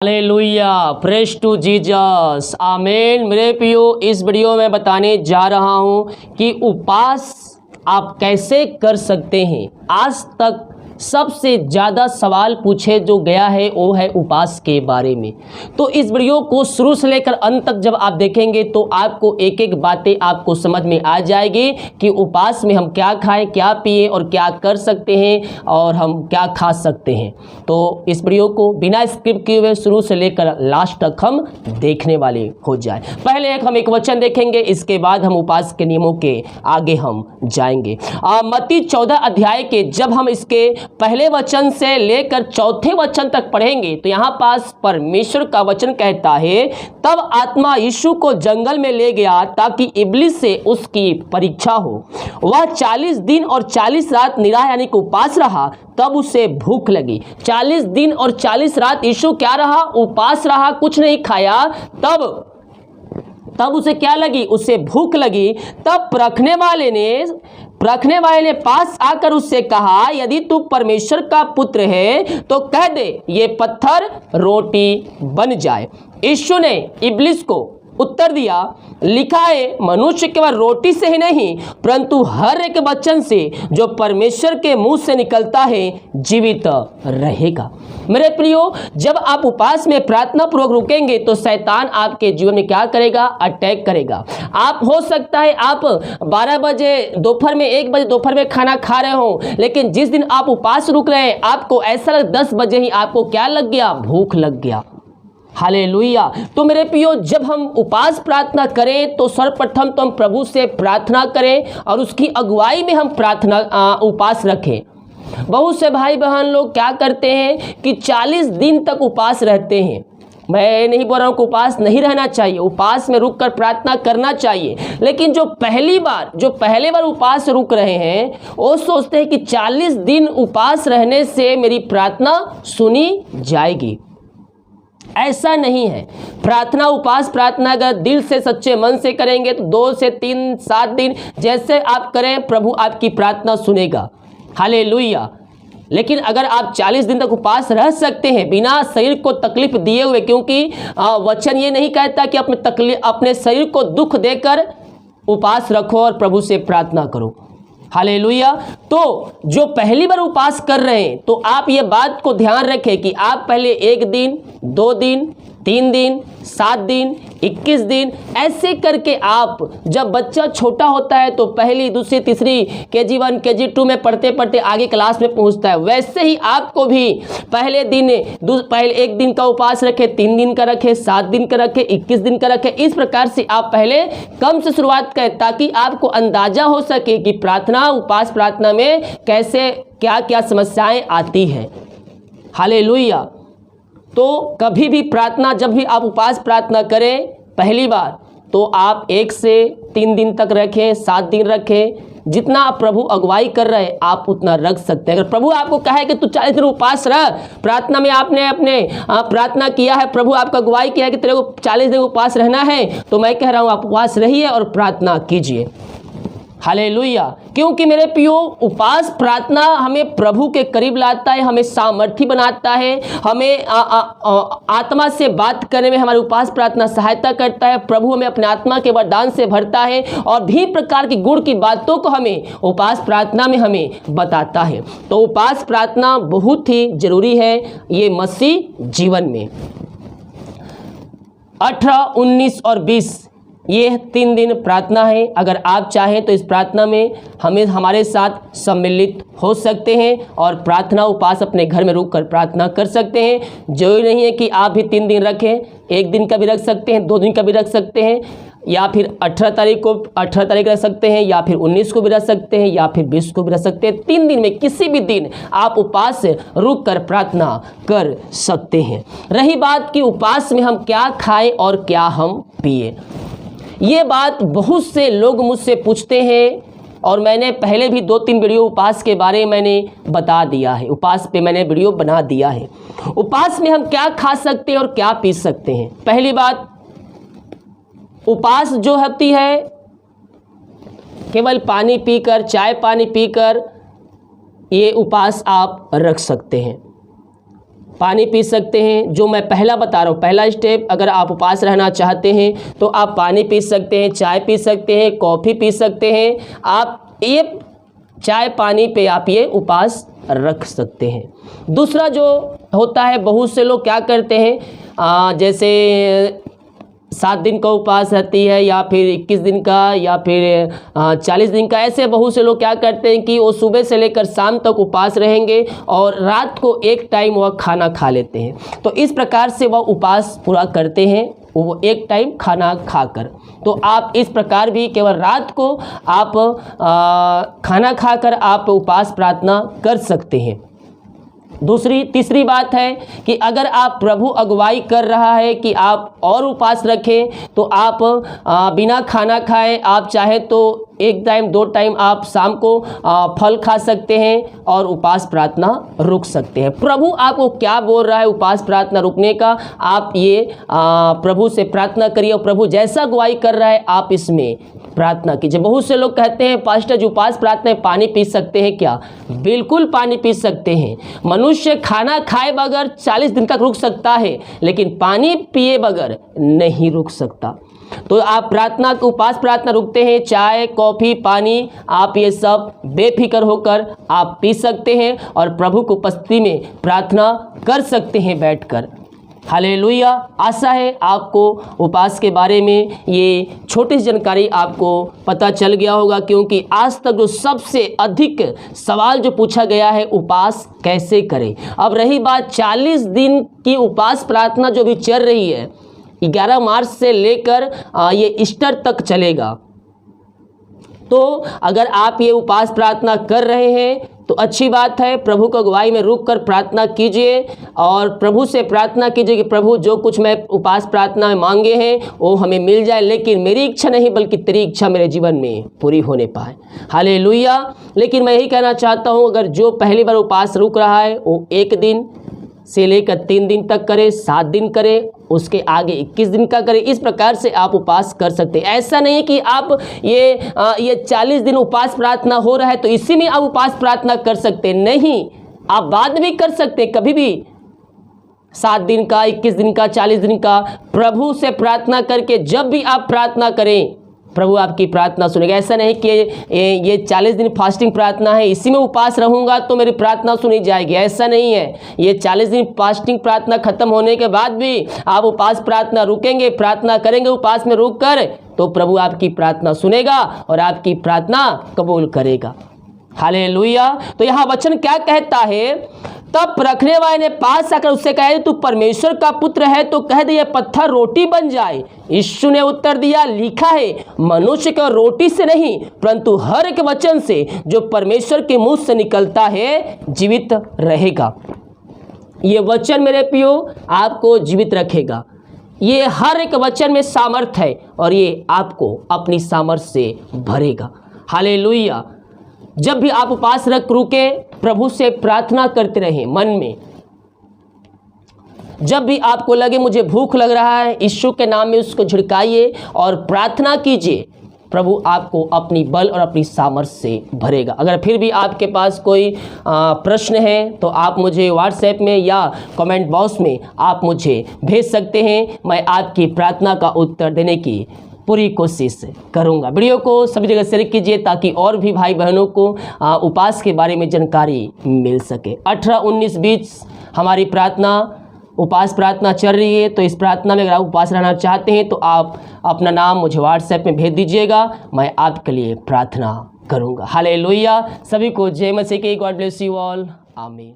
Hallelujah, praise to Jesus, आमीन। मेरे प्रियो, इस वीडियो में बताने जा रहा हूं कि उपवास आप कैसे कर सकते हैं। आज तक सबसे ज़्यादा सवाल पूछे जो गया है वो है उपवास के बारे में। तो इस वीडियो को शुरू से लेकर अंत तक जब आप देखेंगे तो आपको एक एक बातें आपको समझ में आ जाएगी कि उपवास में हम क्या खाएं, क्या पिए और क्या कर सकते हैं और हम क्या खा सकते हैं। तो इस वीडियो को बिना स्किप किए हुए शुरू से लेकर लास्ट तक हम देखने वाले हो जाए। पहले हम एक वचन देखेंगे, इसके बाद हम उपवास के नियमों के आगे हम जाएंगे। मत्ती 14 अध्याय के जब हम इसके पहले वचन से लेकर चौथे वचन तक पढ़ेंगे तो यहाँ पास परमेश्वर का वचन कहता है, तब आत्मा यीशु को जंगल में ले गया ताकि इब्लिस से उसकी परीक्षा हो। वह 40 दिन और 40 रात निराह यानी कि उपवास रहा, तब उसे भूख लगी। 40 दिन और 40 रात यीशु क्या रहा? उपवास रहा, कुछ नहीं खाया। तब उसे क्या लगी? उसे भूख लगी। तब परखने वाले ने पास आकर उससे कहा, यदि तू परमेश्वर का पुत्र है तो कह दे ये पत्थर रोटी बन जाए। यीशु ने इब्लिस को उत्तर दिया, लिखा है मनुष्य केवल रोटी से ही नहीं परंतु हर एक वचन से जो परमेश्वर के मुंह से निकलता है जीवित रहेगा। मेरे प्रियो, जब आप उपवास में प्रार्थना पूर्वक रुकेंगे तो शैतान आपके जीवन में क्या करेगा? अटैक करेगा। आप हो सकता है आप 12 बजे दोपहर में 1 बजे दोपहर में खाना खा रहे हो, लेकिन जिस दिन आप उपवास रुक रहे हैं आपको ऐसा लग 10 बजे ही आपको क्या लग गया? भूख लग गया। हालेलुया। तो मेरे प्रियो, जब हम उपवास प्रार्थना करें तो सर्वप्रथम तो हम प्रभु से प्रार्थना करें और उसकी अगुवाई में हम प्रार्थना उपवास रखें। बहुत से भाई बहन लोग क्या करते हैं कि 40 दिन तक उपवास रहते हैं। मैं नहीं बोल रहा हूँ कि उपवास नहीं रहना चाहिए, उपवास में रुक कर प्रार्थना करना चाहिए, लेकिन जो पहले बार उपवास रुक रहे हैं वो सोचते हैं कि 40 दिन उपवास रहने से मेरी प्रार्थना सुनी जाएगी। ऐसा नहीं है। प्रार्थना, उपवास प्रार्थना अगर दिल से सच्चे मन से करेंगे तो 2 से 3 7 दिन जैसे आप करें प्रभु आपकी प्रार्थना सुनेगा। हालेलुया। लेकिन अगर आप 40 दिन तक उपवास रह सकते हैं बिना शरीर को तकलीफ दिए हुए, क्योंकि वचन ये नहीं कहता कि अपने शरीर को दुख देकर उपवास रखो और प्रभु से प्रार्थना करो। हालेलुया। तो जो पहली बार उपवास कर रहे हैं तो आप ये बात को ध्यान रखें कि आप पहले 1 दिन, 2 दिन, 3 दिन, 7 दिन, 21 दिन ऐसे करके आप, जब बच्चा छोटा होता है तो पहली, दूसरी, तीसरी, KG 1 KG 2 में पढ़ते पढ़ते आगे क्लास में पहुंचता है, वैसे ही आपको भी पहले 1 दिन का उपवास रखे, 3 दिन का रखे, 7 दिन का रखे, 21 दिन का रखे। इस प्रकार से आप पहले कम से शुरुआत करें ताकि आपको अंदाजा हो सके कि उपवास प्रार्थना में कैसे क्या क्या समस्याएं आती हैं। हालेलुया। तो कभी भी प्रार्थना, जब भी आप उपवास प्रार्थना करें पहली बार तो आप 1 से 3 दिन तक रखें, 7 दिन रखें, जितना आप प्रभु अगुवाई कर रहे हैं आप उतना रख सकते हैं। अगर प्रभु आपको कहे कि तू 40 दिन उपवास रह, प्रार्थना में आपने अपने प्रार्थना किया है, प्रभु आपका अगुवाई किया है कि तेरे को 40 दिन उपवास रहना है, तो मैं कह रहा हूँ आप उपवास रहिए और प्रार्थना कीजिए। हालेलुया। क्योंकि मेरे प्रियो, उपवास प्रार्थना हमें प्रभु के करीब लाता है, हमें सामर्थ्य बनाता है, हमें आत्मा से बात करने में हमारी उपवास प्रार्थना सहायता करता है। प्रभु हमें अपने आत्मा के वरदान से भरता है और भी प्रकार की गुण की बातों को हमें उपवास प्रार्थना में हमें बताता है। तो उपवास प्रार्थना बहुत ही जरूरी है ये मसीह जीवन में। 18, 19 और 20 ये 3 दिन प्रार्थना है। अगर आप चाहें तो इस प्रार्थना में हमारे साथ सम्मिलित हो सकते हैं और प्रार्थना उपवास अपने घर में रुक कर प्रार्थना कर सकते हैं। जरूरी नहीं है कि आप भी 3 दिन रखें, 1 दिन का भी रख सकते हैं, 2 दिन का भी रख सकते हैं, या फिर 18 तारीख रख सकते हैं, या फिर 19 को भी रख सकते हैं, या फिर 20 को भी रख सकते हैं। 3 दिन में किसी भी दिन आप उपवास रुक कर प्रार्थना कर सकते हैं। रही बात कि उपवास में हम क्या खाएं और क्या हम पिए, ये बात बहुत से लोग मुझसे पूछते हैं और मैंने पहले भी 2-3 वीडियो उपवास के बारे में मैंने बता दिया है, उपवास पे मैंने वीडियो बना दिया है। उपवास में हम क्या खा सकते हैं और क्या पी सकते हैं। पहली बात, उपवास जो होती है केवल पानी पीकर, चाय पानी पीकर ये उपवास आप रख सकते हैं। पानी पी सकते हैं। जो मैं पहला बता रहा हूँ, पहला स्टेप, अगर आप उपवास रहना चाहते हैं तो आप पानी पी सकते हैं, चाय पी सकते हैं, कॉफ़ी पी सकते हैं। आप ये चाय पानी पे आप ये उपवास रख सकते हैं। दूसरा जो होता है, बहुत से लोग क्या करते हैं, जैसे 7 दिन का उपवास रहती है, या फिर 21 दिन का, या फिर 40 दिन का। ऐसे बहुत से लोग क्या करते हैं कि वो सुबह से लेकर शाम तक उपवास रहेंगे और रात को एक टाइम वह खाना खा लेते हैं। तो इस प्रकार से वह उपवास पूरा करते हैं, वो एक टाइम खाना खाकर। तो आप इस प्रकार भी केवल रात को आप खाना खाकर आप उपवास प्रार्थना कर सकते हैं। तीसरी बात है कि अगर आप प्रभु अगुवाई कर रहा है कि आप और उपवास रखें, तो आप बिना खाना खाए, आप चाहे तो 1 टाइम 2 टाइम आप शाम को फल खा सकते हैं और उपवास प्रार्थना रुक सकते हैं। प्रभु आपको क्या बोल रहा है उपवास प्रार्थना रुकने का, आप ये प्रभु से प्रार्थना करिए और प्रभु जैसा अगुवाई कर रहा है आप इसमें प्रार्थना कीजिए। बहुत से लोग कहते हैं पास्टर जी उपवास प्रार्थना में पानी पी सकते हैं क्या? बिल्कुल पानी पी सकते हैं। मनुष्य खाना खाए बगैर 40 दिन तक रुक सकता है, लेकिन पानी पिए बगैर नहीं रुक सकता। तो आप प्रार्थना उपवास प्रार्थना रुकते हैं, चाय कॉफ़ी पानी आप ये सब बेफिक्र होकर आप पी सकते हैं और प्रभु की उपस्थिति में प्रार्थना कर सकते हैं बैठकर। हालेलुया। आशा है आपको उपवास के बारे में ये छोटी सी जानकारी आपको पता चल गया होगा, क्योंकि आज तक जो सबसे अधिक सवाल जो पूछा गया है उपवास कैसे करें। अब रही बात 40 दिन की उपवास प्रार्थना जो भी चल रही है, 11 मार्च से लेकर ये ईस्टर तक चलेगा। तो अगर आप ये उपवास प्रार्थना कर रहे हैं तो अच्छी बात है, प्रभु की अगुवाई में रुक कर प्रार्थना कीजिए और प्रभु से प्रार्थना कीजिए कि प्रभु जो कुछ मैं उपवास प्रार्थना में मांगे हैं वो हमें मिल जाए, लेकिन मेरी इच्छा नहीं बल्कि तेरी इच्छा मेरे जीवन में पूरी होने पाए। हालेलुया। लेकिन मैं यही कहना चाहता हूँ, अगर जो पहली बार उपवास रुक रहा है वो 1 दिन से लेकर 3 दिन तक करे, 7 दिन करे, उसके आगे 21 दिन का करे। इस प्रकार से आप उपवास कर सकते हैं। ऐसा नहीं कि आप ये 40 दिन उपवास प्रार्थना हो रहा है तो इसी में आप उपवास प्रार्थना कर सकते हैं। नहीं, आप बाद में भी कर सकते हैं, कभी भी 7 दिन का, 21 दिन का, 40 दिन का, प्रभु से प्रार्थना करके जब भी आप प्रार्थना करें प्रभु आपकी प्रार्थना सुनेगा। ऐसा नहीं कि ये 40 दिन फास्टिंग प्रार्थना है, इसी में उपवास रहूँगा तो मेरी प्रार्थना सुनी जाएगी, ऐसा नहीं है। ये 40 दिन फास्टिंग प्रार्थना खत्म होने के बाद भी आप उपवास प्रार्थना रुकेंगे, प्रार्थना करेंगे उपवास में रुक कर, तो प्रभु आपकी प्रार्थना सुनेगा और आपकी प्रार्थना कबूल करेगा। हालेलुया। तो यहाँ वचन क्या कहता है, तब रखने वाले ने पास आकर उससे कहा तू परमेश्वर का पुत्र है तो कह दे ये पत्थर रोटी बन जाए। यीशु ने उत्तर दिया, लिखा है मनुष्य को रोटी से नहीं परंतु हर एक वचन से जो परमेश्वर के मुंह से निकलता है जीवित रहेगा। ये वचन मेरे प्रियो आपको जीवित रखेगा। ये हर एक वचन में सामर्थ है और ये आपको अपनी सामर्थ से भरेगा। हालेलुया। जब भी आप उपवास रख रुके प्रभु से प्रार्थना करते रहें मन में। जब भी आपको लगे मुझे भूख लग रहा है, यीशु के नाम में उसको झिड़काइए और प्रार्थना कीजिए, प्रभु आपको अपनी बल और अपनी सामर्थ से भरेगा। अगर फिर भी आपके पास कोई प्रश्न है तो आप मुझे व्हाट्सएप में या कमेंट बॉक्स में आप मुझे भेज सकते हैं। मैं आपकी प्रार्थना का उत्तर देने की पूरी कोशिश करूंगा। वीडियो को सभी जगह शेयर कीजिए ताकि और भी भाई बहनों को उपवास के बारे में जानकारी मिल सके। 18, 19, 20 हमारी प्रार्थना उपवास प्रार्थना चल रही है, तो इस प्रार्थना में अगर आप उपवास रहना चाहते हैं तो आप अपना नाम मुझे व्हाट्सएप में भेज दीजिएगा, मैं आपके लिए प्रार्थना करूंगा। हालेलुया। सभी को जय मसीह की। God bless you all. आमीन।